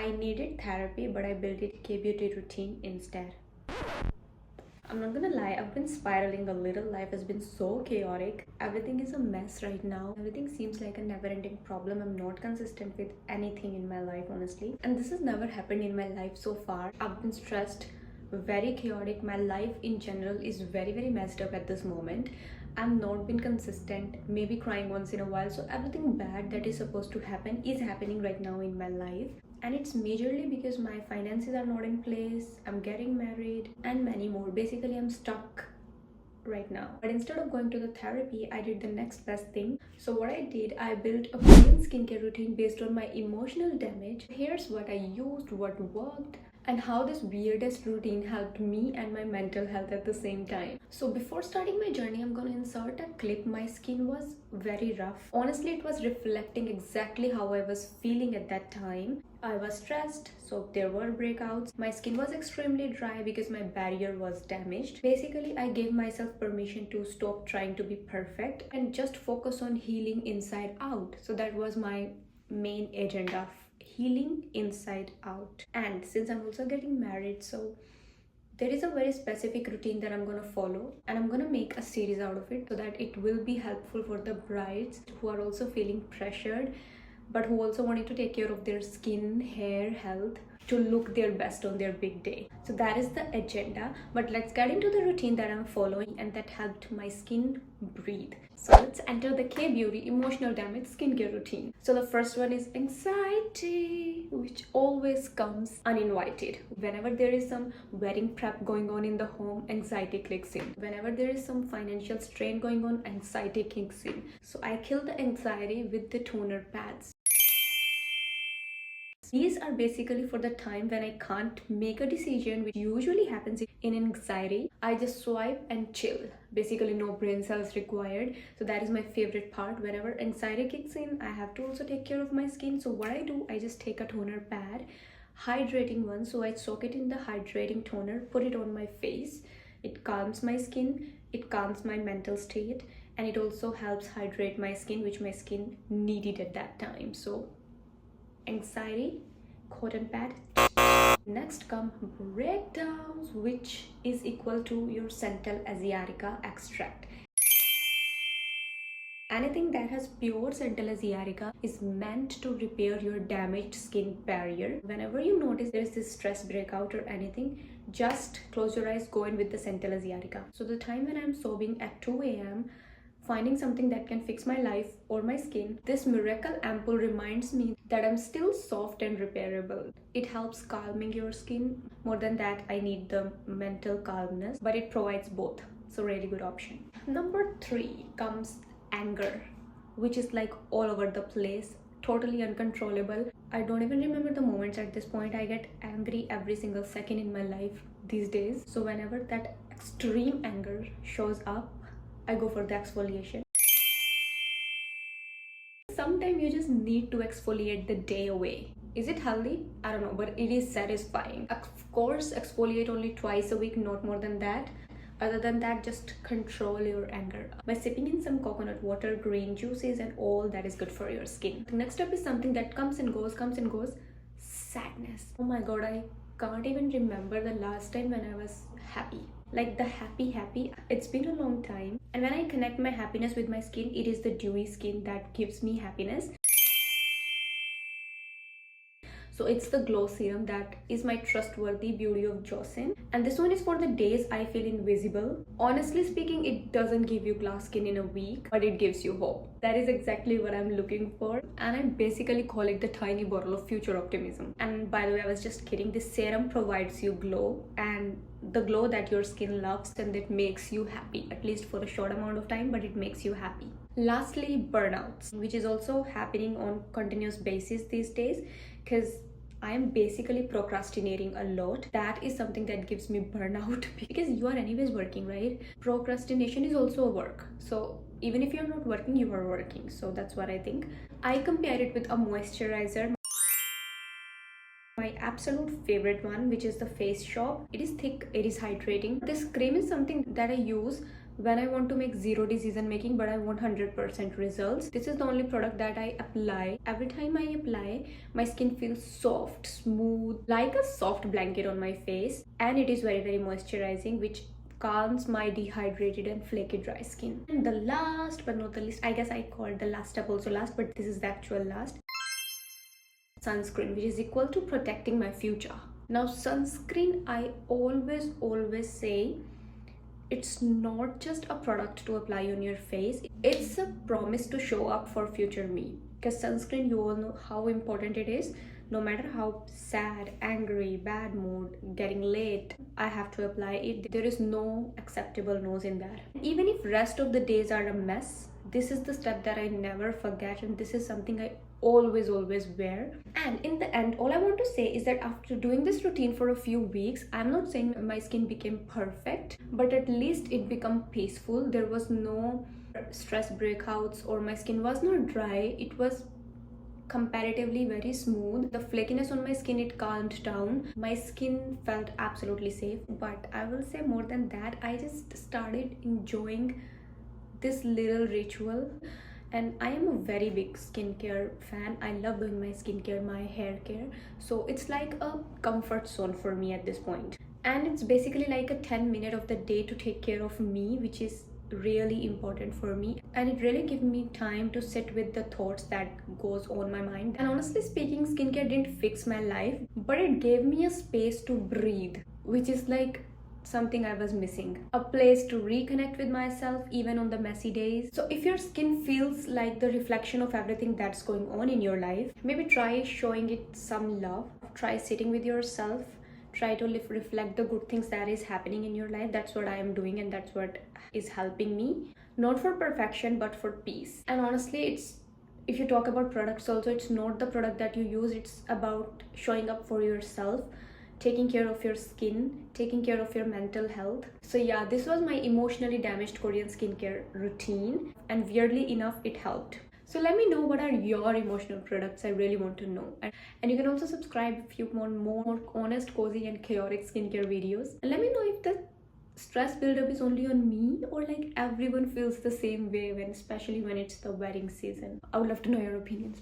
I needed therapy, but I built it kbeauty routine instead. I'm not gonna lie, I've been spiraling a little. Life has been so chaotic. Everything is a mess right now. Everything seems like a never-ending problem. I'm not consistent with anything in my life, honestly. And this has never happened in my life so far. I've been stressed, very chaotic. My life in general is very messed up at this moment. I'm not been consistent, maybe crying once in a while. So everything bad that is supposed to happen is happening right now in my life. And it's majorly because my finances are not in place, I'm getting married, and many more. Basically, I'm stuck right now. But instead of going to the therapy, I did the next best thing. So what I did, I built a Korean skincare routine based on my emotional damage. Here's what I used, what worked, and how this weirdest routine helped me and my mental health at the same time. So before starting my journey, I'm gonna insert a clip. My skin was very rough. Honestly, it was reflecting exactly how I was feeling at that time. I was stressed, so there were breakouts. My skin was extremely dry because my barrier was damaged. Basically, I gave myself permission to stop trying to be perfect and just focus on healing inside out. So that was my main agenda, healing inside out. And since I'm also getting married, so there is a very specific routine that I'm gonna follow, and I'm gonna make a series out of it so that it will be helpful for the brides who are also feeling pressured but who also wanted to take care of their skin, hair, health to look their best on their big day. So that is the agenda. But let's get into the routine that I'm following and that helped my skin breathe. So let's enter the kbeauty emotional damage skincare routine. So the first one is anxiety, which always comes uninvited. Whenever there is some wedding prep going on in the home, anxiety clicks in. Whenever there is some financial strain going on, anxiety kicks in. So I kill the anxiety with the toner pads. These are basically for the time when I can't make a decision, which usually happens in anxiety. I just swipe and chill. Basically, no brain cells required. So that is my favorite part. Whenever anxiety kicks in, I have to also take care of my skin. So what I do, I just take a toner pad, hydrating one. So I soak it in the hydrating toner, put it on my face. It calms my skin, it calms my mental state, and it also helps hydrate my skin, which my skin needed at that time. So anxiety, cotton pad. Next come breakdowns, which is equal to your Central Asiatica extract. Anything that has pure Central Asiatica is meant to repair your damaged skin barrier. Whenever you notice there is this stress breakout or anything, just close your eyes, go in with the Central Asiatica. So the time when I'm sobbing at 2 a.m., finding something that can fix my life or my skin, this miracle ampoule reminds me that I'm still soft and repairable. It helps calming your skin. More than that, I need the mental calmness, but it provides both. So really good option. Number 3 comes anger, which is like all over the place, totally uncontrollable. I don't even remember the moments at this point. I get angry every single second in my life these days. So whenever that extreme anger shows up, I go for the exfoliation. Sometimes you just need to exfoliate the day away. Is it healthy? I don't know, but it is satisfying. Of course, exfoliate only twice a week, not more than that. Other than that, just control your anger by sipping in some coconut water, green juices, and all that is good for your skin. The next step is something that comes and goes. Sadness. Oh my god, I can't even remember the last time when I was happy. Like the happy. It's been a long time. And when I connect my happiness with my skin, it is the dewy skin that gives me happiness. So it's the glow serum that is my trustworthy beauty of Joseon, and this one is for the days I feel invisible. Honestly speaking, it doesn't give you glass skin in a week, but it gives you hope. That is exactly what I'm looking for, and I basically call it the tiny bottle of future optimism. And by the way, I was just kidding. This serum provides you glow, and the glow that your skin loves and that makes you happy, at least for a short amount of time, but it makes you happy. Lastly, burnouts, which is also happening on continuous basis these days, because I am basically procrastinating a lot. That is something that gives me burnout because you are anyways working, right? Procrastination is also a work. So even if you're not working, you are working. So that's what I think. I compare it with a moisturizer. My absolute favorite one, which is the Face Shop. It is thick, it is hydrating. This cream is something that I use when I want to make zero decision making but I want 100% results. This is the only product that I apply. Every time I apply, my skin feels soft, smooth, like a soft blanket on my face, and it is very moisturizing, which calms my dehydrated and flaky dry skin. And the last but not the least, I guess I called the last step also last, but this is the actual last, sunscreen, which is equal to protecting my future. Now sunscreen, I always say, it's not just a product to apply on your face, it's a promise to show up for future me. Because sunscreen, you all know how important it is. No matter how sad, angry, bad mood, getting late, I have to apply it. There is no acceptable no's in that. Even if rest of the days are a mess, this is the step that I never forget, and this is something I always wear. And in the end, all I want to say is that after doing this routine for a few weeks, I'm not saying my skin became perfect, but at least it became peaceful. There was no stress breakouts, or my skin was not dry. It was comparatively very smooth. The flakiness on my skin, it calmed down. My skin felt absolutely safe. But I will say more than that, I just started enjoying this little ritual. And I am a very big skincare fan. I love doing my skincare, my hair care. So it's like a comfort zone for me at this point. And it's basically like a 10 minutes of the day to take care of me, which is really important for me. And it really gives me time to sit with the thoughts that goes on my mind. And honestly speaking, skincare didn't fix my life, but it gave me a space to breathe, which is like something I was missing. A place to reconnect with myself even on the messy days. So if your skin feels like the reflection of everything that's going on in your life, maybe try showing it some love. Try sitting with yourself. Try to reflect the good things that is happening in your life. That's what I am doing, and that's what is helping me. Not for perfection, but for peace. And honestly, it's, if you talk about products also, it's not the product that you use, it's about showing up for yourself, taking care of your skin, taking care of your mental health. So yeah, this was my emotionally damaged Korean skincare routine, and weirdly enough, it helped. So let me know what are your emotional products. I really want to know. And you can also subscribe if you want more honest, cozy and chaotic skincare videos. And let me know if the stress buildup is only on me, or like everyone feels the same way, when especially when it's the wedding season. I would love to know your opinions.